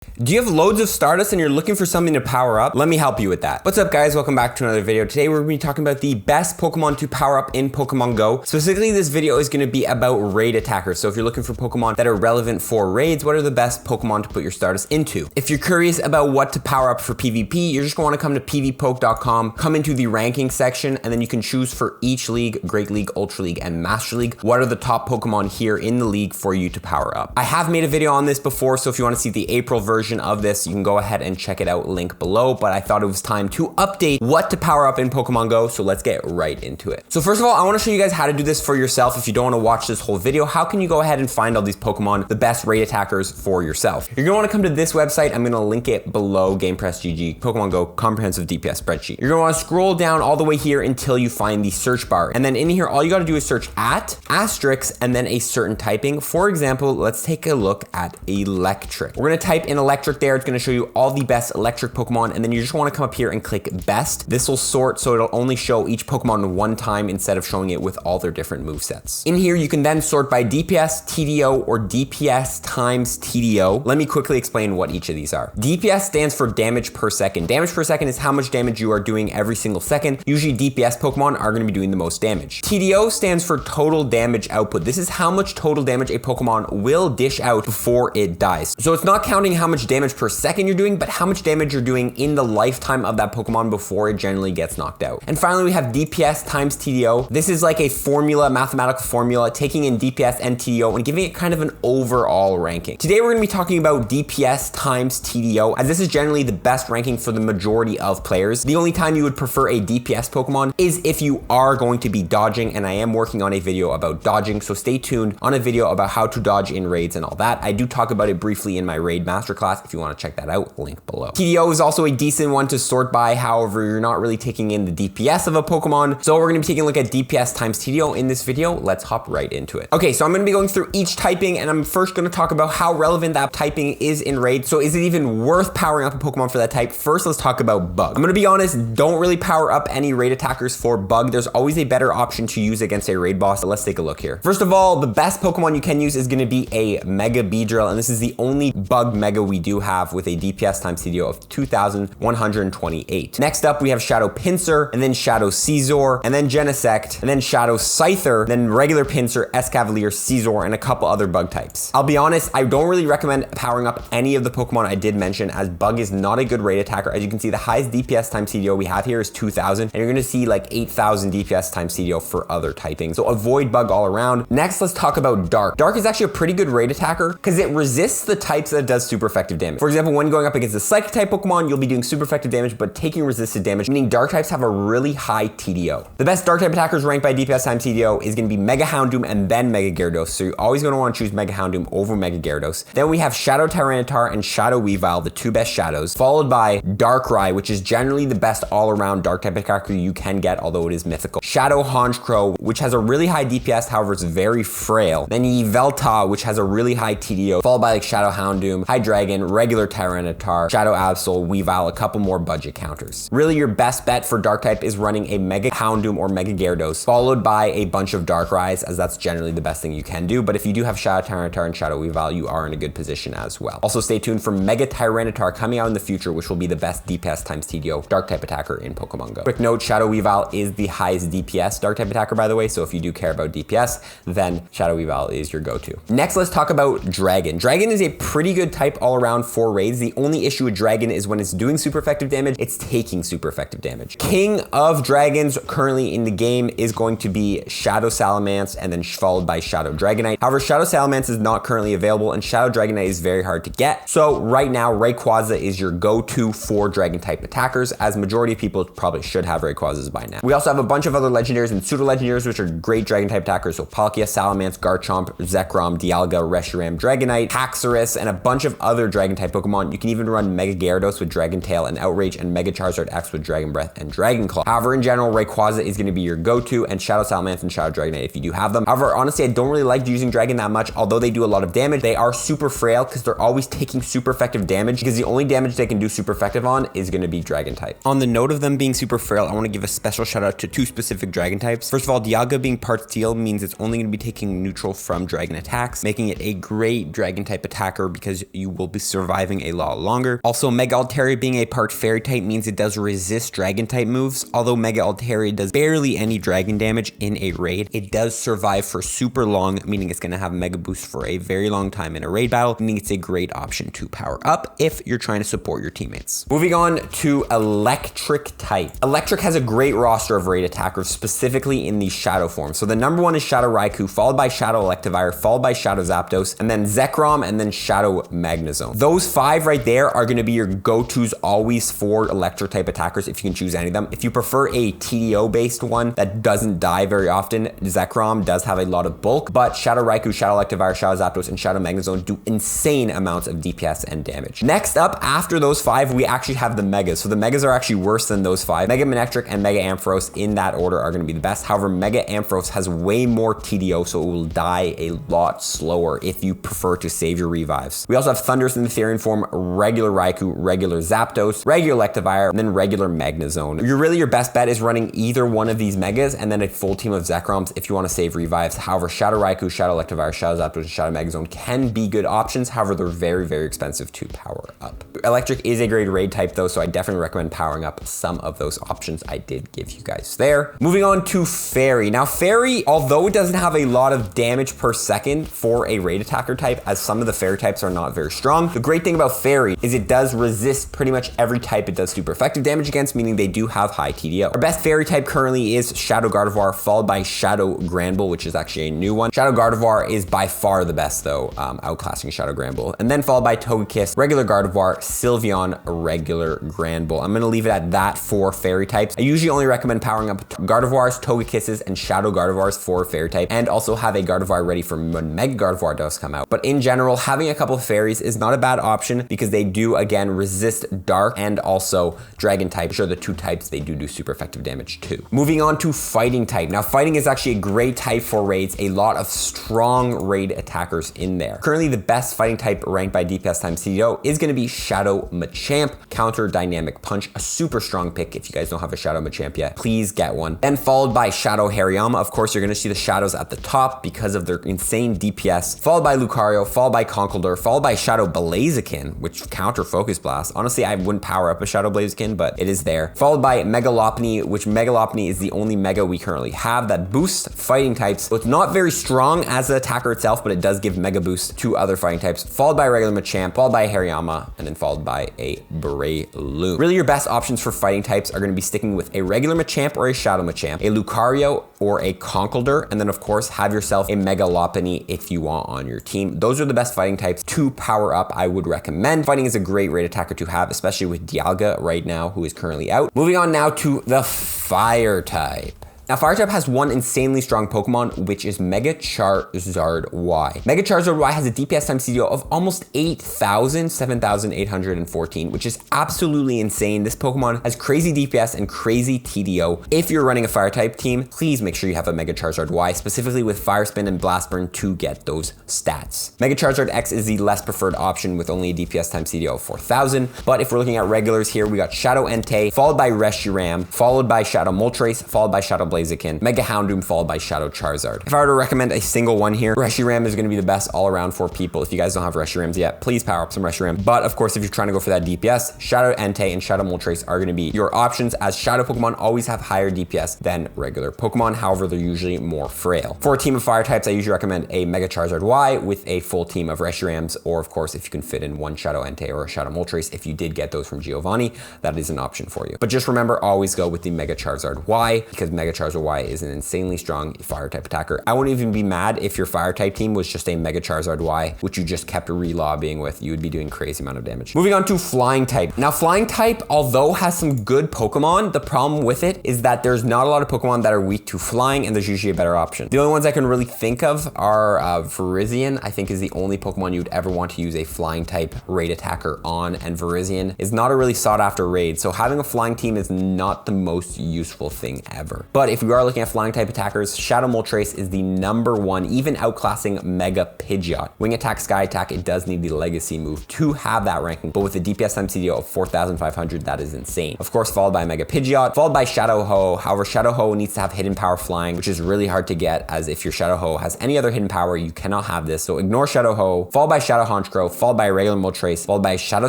Do you have loads of Stardust and you're looking for something to power up? Let me help you with that. What's up guys, welcome back to another video. Today we're going to be talking about the best Pokemon to power up in Pokemon Go. Specifically, this video is going to be about raid attackers. So if you're looking for Pokemon that are relevant for raids, what are the best Pokemon to put your Stardust into? If you're curious about what to power up for PvP, you're just going to want to come to pvpoke.com, come into the ranking section, and then you can choose for each league, Great League, Ultra League, and Master League, what are the top Pokemon here in the league for you to power up. I have made a video on this before, so if you want to see the April version of this, you can go ahead and check it out, link below, but I thought it was time to update what to power up in Pokemon Go, so let's get right into it. So first of all, I want to show you guys how to do this for yourself. If you don't want to watch this whole video, how can you go ahead and find all these Pokemon, the best raid attackers for yourself? You're going to want to come to this website. I'm going to link it below, GamePress GG, Pokemon Go Comprehensive DPS Spreadsheet. You're going to want to scroll down all the way here until you find the search bar. And then in here, all you got to do is search at, asterisk, and then a certain typing. For example, let's take a look at electric. We're going to type in electric there. It's going to show you all the best electric Pokemon, and then you just want to come up here and click best. This will sort so it'll only show each Pokemon one time instead of showing it with all their different movesets. In here, you can then sort by DPS, TDO, or DPS times TDO. Let me quickly explain what each of these are. DPS stands for damage per second. Damage per second is how much damage you are doing every single second. Usually DPS Pokemon are going to be doing the most damage. TDO stands for total damage output. This is how much total damage a Pokemon will dish out before it dies. So it's not counting how much damage per second you're doing, but how much damage you're doing in the lifetime of that Pokemon before it generally gets knocked out. And finally, we have DPS times TDO. This is like a formula, mathematical formula, taking in DPS and TDO and giving it kind of an overall ranking. Today, we're going to be talking about DPS times TDO, as this is generally the best ranking for the majority of players. The only time you would prefer a DPS Pokemon is if you are going to be dodging, and I am working on a video about dodging, so stay tuned on a video about how to dodge in raids and all that. I do talk about it briefly in my raid masterclass if you want to check that out, link below. TDO is also a decent one to sort by, however, you're not really taking in the DPS of a Pokemon. So we're going to be taking a look at DPS times TDO in this video. Let's hop right into it. Okay, so I'm going to be going through each typing, and I'm first going to talk about how relevant that typing is in raid. So is it even worth powering up a Pokemon for that type? First, let's talk about bug. I'm going to be honest, don't really power up any raid attackers for bug. There's always a better option to use against a raid boss. So let's take a look here. First of all, the best Pokemon you can use is going to be a Mega Beedrill, and this is the only bug Mega we do have with a DPS times TDO of 2,128. Next up, we have Shadow Pinsir, and then Shadow Scizor, and then Genesect, and then Shadow Scyther, then regular Pinsir, Escavalier, Scizor, and a couple other bug types. I'll be honest, I don't really recommend powering up any of the Pokemon I did mention, as bug is not a good raid attacker. As you can see, the highest DPS times TDO we have here is 2,000, and you're going to see like 8,000 DPS times TDO for other typing. So avoid bug all around. Next, let's talk about Dark. Dark is actually a pretty good raid attacker because it resists the types that it does super effective damage. For example, when going up against the Psychic type Pokemon, you'll be doing super effective damage, but taking resisted damage, meaning Dark types have a really high TDO. The best Dark type attackers ranked by DPS times TDO is going to be Mega Houndoom and then Mega Gyarados. So you're always going to want to choose Mega Houndoom over Mega Gyarados. Then we have Shadow Tyranitar and Shadow Weavile, the two best shadows, followed by Darkrai, which is generally the best all-around Dark type attacker you can get, although it is mythical. Shadow Honchkrow, which has a really high DPS, however, it's very frail. Then Yveltal, which has a really high TDO, followed by like Shadow Houndoom, Hydreigon, regular Tyranitar, Shadow Absol, Weavile, a couple more budget counters. Really, your best bet for Dark type is running a Mega Houndoom or Mega Gyarados, followed by a bunch of Darkrai's, as that's generally the best thing you can do. But if you do have Shadow Tyranitar and Shadow Weavile, you are in a good position as well. Also, stay tuned for Mega Tyranitar coming out in the future, which will be the best DPS times TDO Dark type attacker in Pokemon Go. Quick note, Shadow Weavile is the highest DPS Dark type attacker, by the way, so if you do care about DPS, then Shadow Weavile is your go-to. Next, let's talk about Dragon. Dragon is a pretty good type all around for raids. The only issue with Dragon is when it's doing super effective damage, it's taking super effective damage. King of Dragons currently in the game is going to be Shadow Salamence, and then followed by Shadow Dragonite. However, Shadow Salamence is not currently available, and Shadow Dragonite is very hard to get. So right now, Rayquaza is your go-to for Dragon type attackers, as majority of people probably should have Rayquazas by now. We also have a bunch of other legendaries and pseudo-legendaries, which are great Dragon type attackers. So Palkia, Salamence, Garchomp, Zekrom, Dialga, Reshiram, Dragonite, Haxorus, and a bunch of other Dragon type Pokemon. You can even run Mega Gyarados with Dragon Tail and Outrage, and Mega Charizard X with Dragon Breath and Dragon Claw. However, in general, Rayquaza is going to be your go-to, and Shadow Salamence and Shadow Dragonite if you do have them. However, honestly, I don't really like using Dragon that much. Although they do a lot of damage, they are super frail because they're always taking super effective damage, because the only damage they can do super effective on is going to be Dragon type. On the note of them being super frail, I want to give a special shout out to two specific Dragon types. First of all, Dialga being part steel means it's only going to be taking neutral from Dragon attacks, making it a great Dragon type attacker because you will be surviving a lot longer. Also, Mega Altaria being a part fairy type means it does resist dragon type moves. Although Mega Altaria does barely any dragon damage in a raid, it does survive for super long, meaning it's going to have Mega Boost for a very long time in a raid battle, meaning it's a great option to power up if you're trying to support your teammates. Moving on to Electric type. Electric has a great roster of raid attackers, specifically in the Shadow form. So the number one is Shadow Raikou, followed by Shadow Electivire, followed by Shadow Zapdos, and then Zekrom, and then Shadow Magnezone. Those 5 right there are going to be your go-tos always for electric type attackers if you can choose any of them. If you prefer a TDO based one that doesn't die very often, Zekrom does have a lot of bulk, but Shadow Raikou, Shadow Electivire, Shadow Zapdos, and Shadow Magnezone do insane amounts of DPS and damage. Next up, after those 5, we actually have the Megas. So the Megas are actually worse than those 5. Mega Manectric and Mega Ampharos in that order are going to be the best. However, Mega Ampharos has way more TDO, so it will die a lot slower if you prefer to save your revives. We also have Thundurus in the Therian form, regular Raikou, regular Zapdos, regular Electivire, and then regular Magnezone. Your best bet is running either one of these Megas and then a full team of Zekroms if you want to save revives. However, Shadow Raikou, Shadow Electivire, Shadow Zapdos, and Shadow Magnezone can be good options. However, they're very, very expensive to power up. Electric is a great raid type though, so I definitely recommend powering up some of those options I did give you guys there. Moving on to Fairy. Now Fairy, although it doesn't have a lot of damage per second for a raid attacker type, as some of the Fairy types are not very strong, the great thing about Fairy is it does resist pretty much every type it does super effective damage against, meaning they do have high TDO. Our best Fairy type currently is Shadow Gardevoir, followed by Shadow Granbull, which is actually a new one. Shadow Gardevoir is by far the best though, outclassing Shadow Granbull. And then followed by Togekiss, regular Gardevoir, Sylveon, regular Granbull. I'm gonna leave it at that for Fairy types. I usually only recommend powering up Gardevoirs, Togekisses, and Shadow Gardevoirs for Fairy type, and also have a Gardevoir ready for when Mega Gardevoir does come out. But in general, having a couple of Fairies is not a bad option because they do, again, resist Dark and also Dragon type, which are the 2 types they do super effective damage too. Moving on to Fighting type. Now, Fighting is actually a great type for raids, a lot of strong raid attackers in there. Currently, the best Fighting type ranked by DPS times TDO is going to be Shadow Machamp, Counter Dynamic Punch, a super strong pick. If you guys don't have a Shadow Machamp yet, please get one. Then followed by Shadow Hariyama. Of course, you're going to see the shadows at the top because of their insane DPS, followed by Lucario, followed by Conkeldurr, followed by Shadow Blaziken, which counter Focus Blast. Honestly, I wouldn't power up a Shadow Blaziken, but it is there. Followed by Megalopony, which Megalopony is the only Mega we currently have that boosts fighting types. So it's not very strong as an attacker itself, but it does give Mega Boost to other fighting types. Followed by regular Machamp, followed by Hariyama, and then followed by a Breloom. Really, your best options for fighting types are going to be sticking with a regular Machamp or a Shadow Machamp, a Lucario or a Conkeldurr, and then of course have yourself a Megalopony if you want on your team. Those are the best fighting types to power up, I would recommend. Fighting is a great raid attacker to have, especially with Dialga right now, who is currently out. Moving on now to the Fire type. Now, Fire type has one insanely strong Pokemon, which is Mega Charizard Y. Mega Charizard Y has a DPS times TDO of almost 8,000, 7,814, which is absolutely insane. This Pokemon has crazy DPS and crazy TDO. If you're running a Fire type team, please make sure you have a Mega Charizard Y, specifically with Fire Spin and Blast Burn to get those stats. Mega Charizard X is the less preferred option with only a DPS times TDO of 4,000. But if we're looking at regulars here, we got Shadow Entei, followed by Reshiram, followed by Shadow Moltres, followed by Shadow Blaziken, Mega Houndoom, followed by Shadow Charizard. If I were to recommend a single one here, Reshiram is going to be the best all around for people. If you guys don't have Reshirams yet, please power up some Reshiram. But of course, if you're trying to go for that DPS, Shadow Entei and Shadow Moltres are going to be your options, as Shadow Pokemon always have higher DPS than regular Pokemon. However, they're usually more frail. For a team of Fire types, I usually recommend a Mega Charizard Y with a full team of Reshirams, or of course, if you can fit in one Shadow Entei or a Shadow Moltres, if you did get those from Giovanni, that is an option for you. But just remember, always go with the Mega Charizard Y, because Mega Charizard Y is an insanely strong Fire type attacker. I wouldn't even be mad if your Fire type team was just a Mega Charizard Y, which you just kept re-lobbying with. You would be doing crazy amount of damage. Moving on to Flying type. Now, Flying type, although has some good Pokemon, the problem with it is that there's not a lot of Pokemon that are weak to flying, and there's usually a better option. The only ones I can really think of are Virizion, I think is the only Pokemon you'd ever want to use a Flying type raid attacker on, and Virizion is not a really sought after raid, so having a Flying team is not the most useful thing ever. But if if you are looking at flying type attackers, Shadow Moltres is the #1, even outclassing Mega Pidgeot. Wing attack, sky attack, it does need the legacy move to have that ranking, but with a DPS times TDO of 4,500, that is insane. Of course, followed by Mega Pidgeot, followed by Shadow Ho. However, Shadow Ho needs to have hidden power flying, which is really hard to get, as if your Shadow Ho has any other hidden power, you cannot have this. So ignore Shadow Ho, followed by Shadow Honchkrow, followed by a regular Moltres, followed by Shadow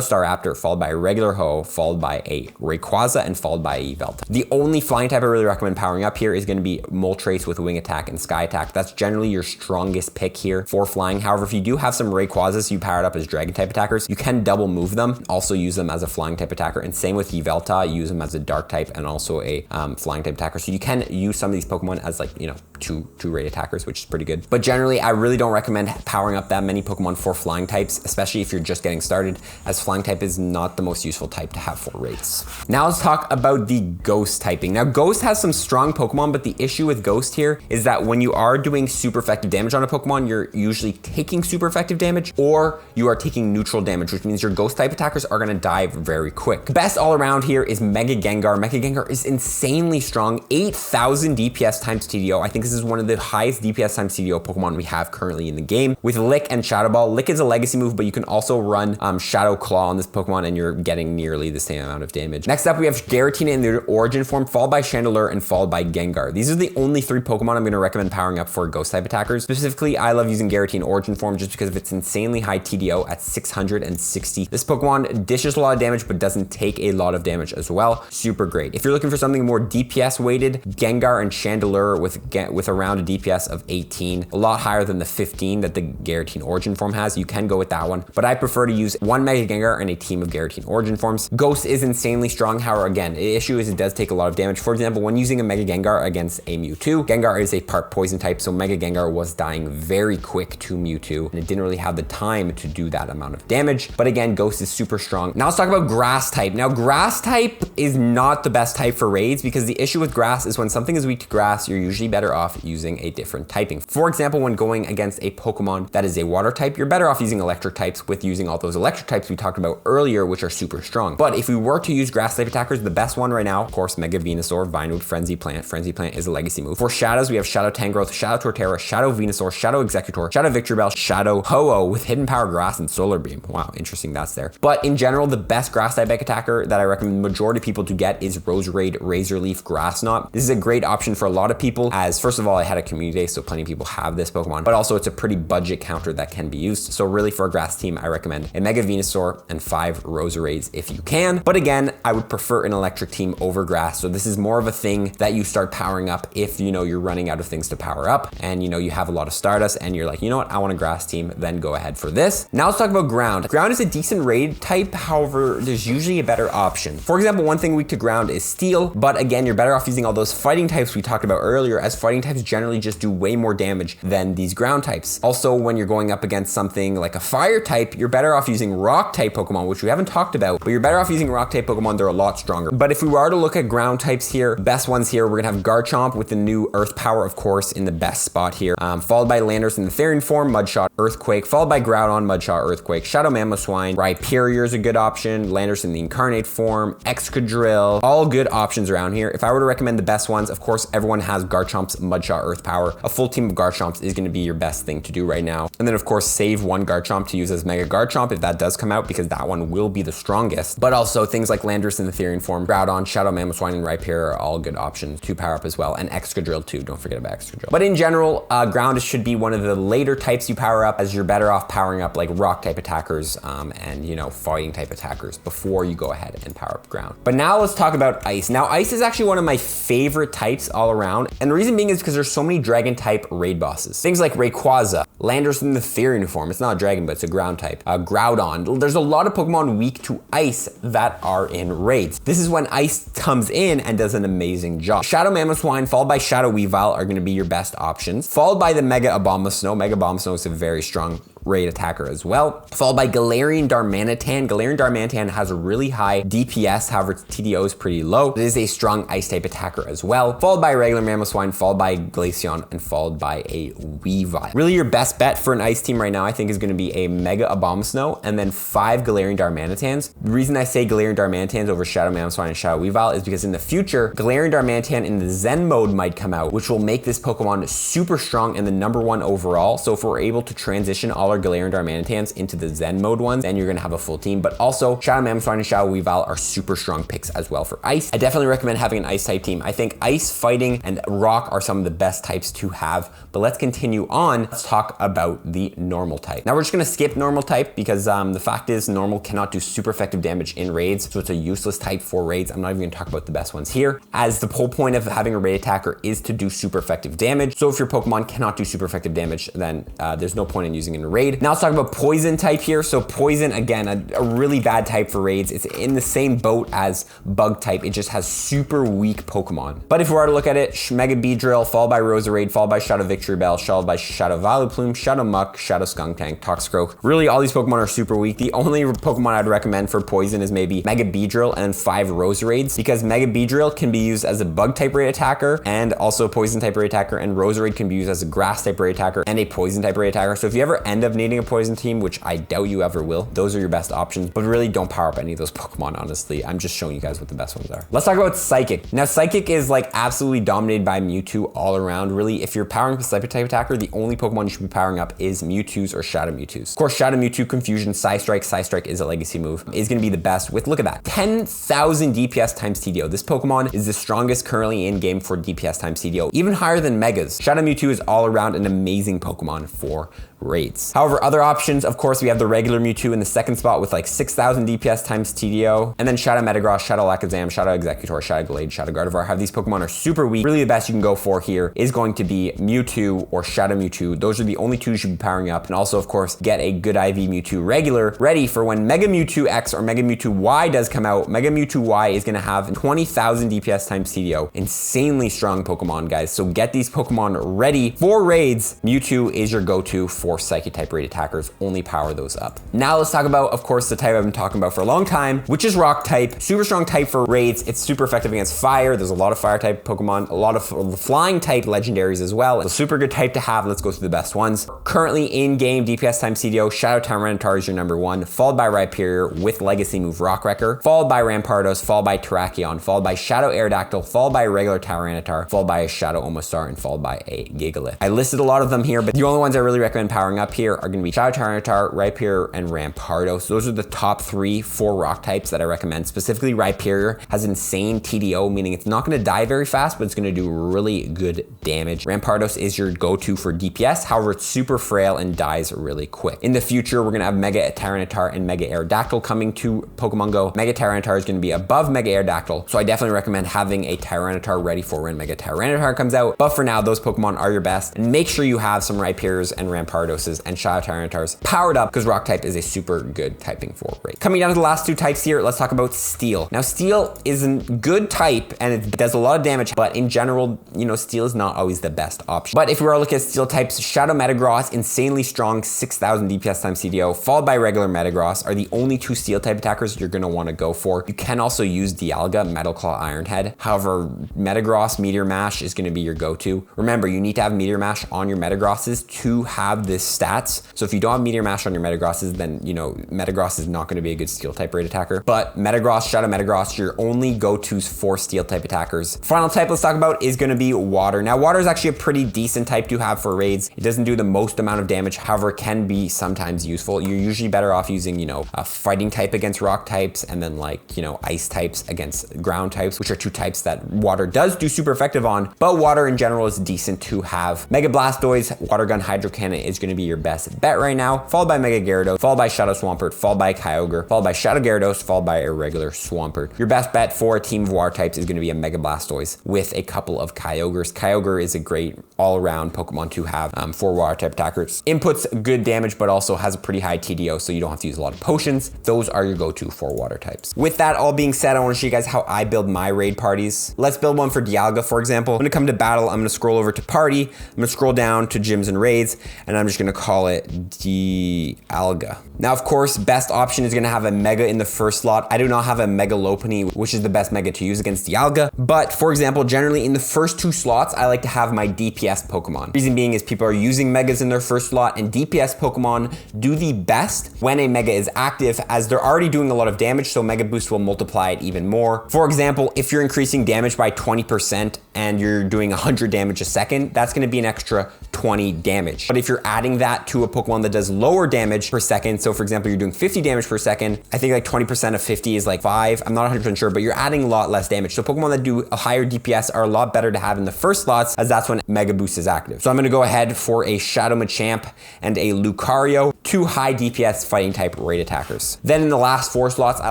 Staraptor, followed by a regular Ho, followed by a Rayquaza, and followed by a Yveltal. The only flying type I really recommend powering up here is going to be Moltres with wing attack and sky attack. That's generally your strongest pick here for flying. However, if you do have some Rayquazas you powered up as dragon type attackers, you can double move them, also use them as a flying type attacker, and same with Yveltal, use them as a dark type and also a flying type attacker. So you can use some of these Pokemon as, like, you know, two raid attackers, which is pretty good. But generally, I really don't recommend powering up that many Pokemon for flying types, especially if you're just getting started, as flying type is not the most useful type to have for raids. Now let's talk about the Ghost typing. Now Ghost has some strong Pokemon, but the issue with Ghost here is that when you are doing super effective damage on a Pokemon, you're usually taking super effective damage, or you are taking neutral damage, which means your Ghost type attackers are gonna die very quick. The best all around here is Mega Gengar. Mega Gengar is insanely strong, 8,000 DPS times TDO. I think this is one of the highest DPS times TDO Pokemon we have currently in the game, with Lick and Shadow Ball. Lick is a legacy move, but you can also run Shadow Claw on this Pokemon and you're getting nearly the same amount of damage. Next up, we have Giratina in the origin form, followed by Chandelure, and followed by Gengar. These are the only 3 Pokemon I'm going to recommend powering up for Ghost type attackers. Specifically, I love using Giratina in origin form just because of its insanely high TDO at 660. This Pokemon dishes a lot of damage, but doesn't take a lot of damage as well. Super great. If you're looking for something more DPS weighted, Gengar and Chandelure with around a DPS of 18, a lot higher than the 15 that the Giratina origin form has, you can go with that one. But I prefer to use one Mega Gengar and a team of Giratina origin forms. Ghost is insanely strong. However, again, the issue is it does take a lot of damage. For example, when using a Mega Gengar against a Mewtwo, Gengar is a part poison type, so Mega Gengar was dying very quick to Mewtwo, and it didn't really have the time to do that amount of damage. But again, Ghost is super strong. Now let's talk about Grass type. Now, Grass type is not the best type for raids, because the issue with Grass is when something is weak to Grass, you're usually better off using a different typing. For example, when going against a Pokemon that is a water type, you're better off using electric types, with using all those electric types we talked about earlier, which are super strong. But if we were to use Grass type attackers, the best one right now, of course, Mega Venusaur, Vinewood, Frenzy Plant. Frenzy Plant is a legacy move. For Shadows, we have Shadow Tangrowth, Shadow Torterra, Shadow Venusaur, Shadow Executor, Shadow Victreebel, Shadow Ho-Oh with hidden power Grass and Solar Beam. Wow, interesting that's there. But in general, the best Grass type attacker that I recommend the majority of people to get is Roserade Razor Leaf Grass Knot. This is a great option for a lot of people, as first of all, I had a community day, so plenty of people have this Pokemon, but also it's a pretty budget counter that can be used. So really, for a Grass team, I recommend a Mega Venusaur and 5 Roserades if you can. But again, I would prefer an electric team over Grass. So this is more of a thing that you start powering up if you know you're running out of things to power up, and you know you have a lot of Stardust and you're like, you know what, I want a Grass team, then go ahead for this. Now let's talk about Ground. Ground is a decent raid type, however, there's usually a better option. For example, one thing weak to Ground is Steel, but again, you're better off using all those fighting types we talked about earlier, as fighting types generally just do way more damage than these Ground types. Also, when you're going up against something like a Fire type, you're better off using Rock type Pokemon, which we haven't talked about, but you're better off using Rock type Pokemon. They're a lot stronger. But if we were to look at Ground types here, best ones here, we're gonna have Garchomp with the new Earth Power, of course, in the best spot here, followed by Landorus in the Therian form, Mudshot, Earthquake, followed by Groudon, Mudshot, Earthquake, Shadow Mamoswine, Rhyperior is a good option, Landorus in the Incarnate form, Excadrill, all good options around here. If I were to recommend the best ones, of course, everyone has Garchomp's Mudshot Earth Power. A full team of Garchomps is gonna be your best thing to do right now. And then of course, save one Garchomp to use as Mega Garchomp if that does come out, because that one will be the strongest. But also things like Landorus in the Therian form, Groudon, Shadow Mamoswine, and Rhyperior are all good options to power up as well. And Excadrill too, don't forget about Excadrill. But in general, Ground should be one of the later types you power up, as you're better off powering up like Rock type attackers and, you know, fighting type attackers before you go ahead and power up Ground. But now let's talk about Ice. Now Ice is actually one of my favorite types all around, and the reason being is because there's so many Dragon type raid bosses. Things like Rayquaza, Landorus in the Therian form, it's not a Dragon, but it's a Ground type, Groudon. There's a lot of Pokemon weak to Ice that are in raids. This is when Ice comes in and does an amazing job. Shadow Mamoswine followed by Shadow Weavile are going to be your best options, followed by the Mega Abomasnow. Mega Abomasnow is a very strong raid attacker as well. Followed by Galarian Darmanitan. Galarian Darmanitan has a really high DPS, however its TDO is pretty low. It is a strong ice type attacker as well. Followed by regular Mamoswine, followed by Glaceon, and followed by a Weavile. Really your best bet for an ice team right now, I think, is going to be a Mega Abomasnow and then 5 Galarian Darmanitans. The reason I say Galarian Darmanitans over Shadow Mamoswine and Shadow Weavile is because in the future, Galarian Darmanitan in the Zen mode might come out, which will make this Pokemon super strong and the #1 overall. So if we're able to transition all our Galarian Darmanitans into the Zen mode ones, then you're going to have a full team. But also, Shadow Mamoswine and Shadow Weavile are super strong picks as well for ice. I definitely recommend having an ice type team. I think ice, fighting, and rock are some of the best types to have. But let's continue on. Let's talk about the normal type. Now we're just going to skip normal type because the fact is normal cannot do super effective damage in raids. So it's a useless type for raids. I'm not even going to talk about the best ones here, as the whole point of having a raid attacker is to do super effective damage. So if your Pokemon cannot do super effective damage, then there's no point in using it in a raid. Now let's talk about poison type here. So poison, again, a really bad type for raids. It's in the same boat as bug type. It just has super weak Pokemon. But if we were to look at it, Mega Beedrill, followed by Roserade, followed by Shadow Victory Bell, followed by Shadow Vileplume, Shadow Muck, Shadow Skuntank, Toxicroak. Really, all these Pokemon are super weak. The only Pokemon I'd recommend for poison is maybe Mega Beedrill and 5 Roserades, because Mega Beedrill can be used as a bug type raid attacker and also a poison type raid attacker, and Roserade can be used as a grass type raid attacker and a poison type raid attacker. So if you ever end up needing a poison team, which I doubt you ever will, those are your best options. But really don't power up any of those Pokemon, honestly. I'm just showing you guys what the best ones are. Let's talk about Psychic. Now Psychic is like absolutely dominated by Mewtwo all around. Really, if you're powering up a Psychic type attacker, the only Pokemon you should be powering up is Mewtwo's or Shadow Mewtwo's. Of course, Shadow Mewtwo, Confusion, Psystrike is a legacy move, is going to be the best with, look at that, 10,000 DPS times TDO. This Pokemon is the strongest currently in game for DPS times TDO, even higher than Megas. Shadow Mewtwo is all around an amazing Pokemon for raids. However, other options, of course, we have the regular Mewtwo in the second spot with like 6,000 DPS times TDO, and then Shadow Metagross, Shadow Alakazam, Shadow Executor, Shadow Glade, Shadow Gardevoir. Have these Pokemon are super weak. Really the best you can go for here is going to be Mewtwo or Shadow Mewtwo. Those are the only two you should be powering up, and also of course get a good IV Mewtwo regular ready for when Mega Mewtwo X or Mega Mewtwo Y does come out. Mega Mewtwo Y is going to have 20,000 DPS times TDO. Insanely strong Pokemon, guys. So get these Pokemon ready for raids. Mewtwo is your go-to for Psychic type raid attackers. Only power those up. Now let's talk about, of course, the type I've been talking about for a long time, which is Rock type. Super strong type for raids. It's super effective against fire. There's a lot of fire type Pokemon, a lot of flying type legendaries as well. It's a super good type to have. Let's go through the best ones. Currently in game, DPS times CDO, Shadow Tyranitar is your #1, followed by Rhyperior with legacy move Rock Wrecker, followed by Rampardos, followed by Terrakion, followed by Shadow Aerodactyl, followed by regular Tyranitar, followed by a Shadow Omastar, and followed by a Gigalith. I listed a lot of them here, but the only ones I really recommend powering up here are going to be Shadow Tyranitar, Rhyperior, and Rampardos. Those are the top 3 for rock types that I recommend. Specifically, Rhyperior has insane TDO, meaning it's not going to die very fast, but it's going to do really good damage. Rampardos is your go-to for DPS. However, it's super frail and dies really quick. In the future, we're going to have Mega Tyranitar and Mega Aerodactyl coming to Pokemon Go. Mega Tyranitar is going to be above Mega Aerodactyl, so I definitely recommend having a Tyranitar ready for when Mega Tyranitar comes out. But for now, those Pokemon are your best, and make sure you have some Rhyperiors and Rampardos and Shadow Tyranitars powered up, because Rock type is a super good typing for raid. Coming down to the last 2 types here, let's talk about Steel. Now, Steel is a good type, and it does a lot of damage, but in general, you know, Steel is not always the best option. But if we were to look at Steel types, Shadow Metagross, insanely strong, 6,000 DPS times CDO, followed by regular Metagross, are the only 2 Steel type attackers you're going to want to go for. You can also use Dialga, Metal Claw, Iron Head. However, Metagross, Meteor Mash is going to be your go-to. Remember, you need to have Meteor Mash on your Metagrosses to have this stats. So if you don't have Meteor Mash on your Metagrosses, then, you know, Metagross is not going to be a good Steel type raid attacker. But Metagross, Shadow Metagross, your only go-tos for Steel type attackers. Final type let's talk about is going to be Water. Now, Water is actually a pretty decent type to have for raids. It doesn't do the most amount of damage, however, it can be sometimes useful. You're usually better off using, you know, a fighting type against rock types, and then like, you know, ice types against ground types, which are 2 types that Water does do super effective on. But Water in general is decent to have. Mega Blastoise, Water Gun, Hydro Cannon is going to be your best bet right now, followed by Mega Gyarados, followed by Shadow Swampert, followed by Kyogre, followed by Shadow Gyarados, followed by a regular Swampert. Your best bet for a team of Water types is going to be a Mega Blastoise with a couple of Kyogres. Kyogre is a great all-around Pokemon to have for Water type attackers. Inputs good damage, but also has a pretty high TDO, so you don't have to use a lot of potions. Those are your go-to for Water types. With that all being said, I want to show you guys how I build my raid parties. Let's build one for Dialga, for example. When it comes to battle, I'm going to scroll over to party. I'm going to scroll down to gyms and raids, and I'm just gonna call it Dialga. Now, of course, best option is gonna have a Mega in the first slot. I do not have a Mega Lopunny, which is the best Mega to use against Dialga. But for example, generally in the first 2 slots, I like to have my DPS Pokemon. Reason being is people are using Megas in their first slot, and DPS Pokemon do the best when a Mega is active, as they're already doing a lot of damage, so Mega Boost will multiply it even more. For example, if you're increasing damage by 20% and you're doing 100 damage a second, that's gonna be an extra 20 damage. But if you're adding that to a Pokemon that does lower damage per second, so for example, you're doing 50 damage per second, I think like 20% of 50 is like 5, I'm not 100% sure, but you're adding a lot less damage. So Pokemon that do a higher DPS are a lot better to have in the first slots, as that's when Mega Boost is active. So I'm gonna go ahead for a Shadow Machamp and a Lucario, 2 high DPS fighting type raid attackers. Then in the last 4 slots, I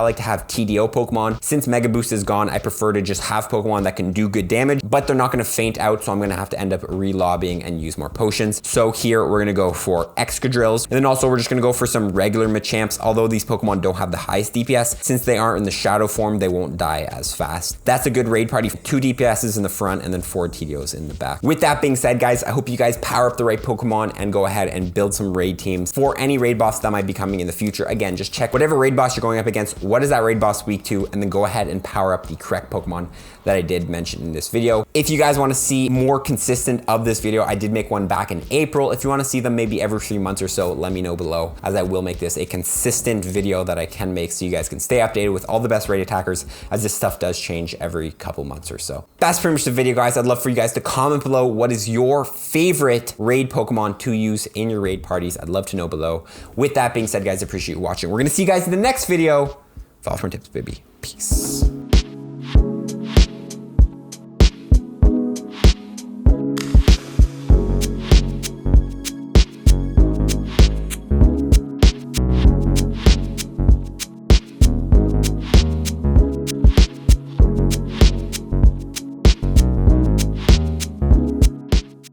like to have TDO Pokemon. Since Mega Boost is gone, I prefer to just have Pokemon that can do good damage, but they're not gonna faint out, so I'm gonna have to end up re-lobbying and use more potions. So here we're gonna go for Excadrills, and then also we're just gonna go for some regular Machamps. Although these Pokemon don't have the highest DPS, since they aren't in the shadow form, they won't die as fast. That's a good raid party, 2 DPSs in the front and then 4 TDOs in the back. With that being said, guys, I hope you guys power up the right Pokemon and go ahead and build some raid teams for any raid boss that might be coming in the future. Again, just check whatever raid boss you're going up against, what is that raid boss weak to, and then go ahead and power up the correct Pokemon that I did mention in this video. If you guys want to see more consistent of this video, I did make one back in April. If you want to see them maybe every 3 months or so, let me know below, as I will make this a consistent video that I can make so you guys can stay updated with all the best raid attackers, as this stuff does change every couple months or so. That's pretty much the video, guys. I'd love for you guys to comment below what is your favorite raid Pokemon to use in your raid parties. I'd love to know below. With that being said, guys, I appreciate you watching. We're gonna see you guys in the next video. Follow for tips, baby. Peace.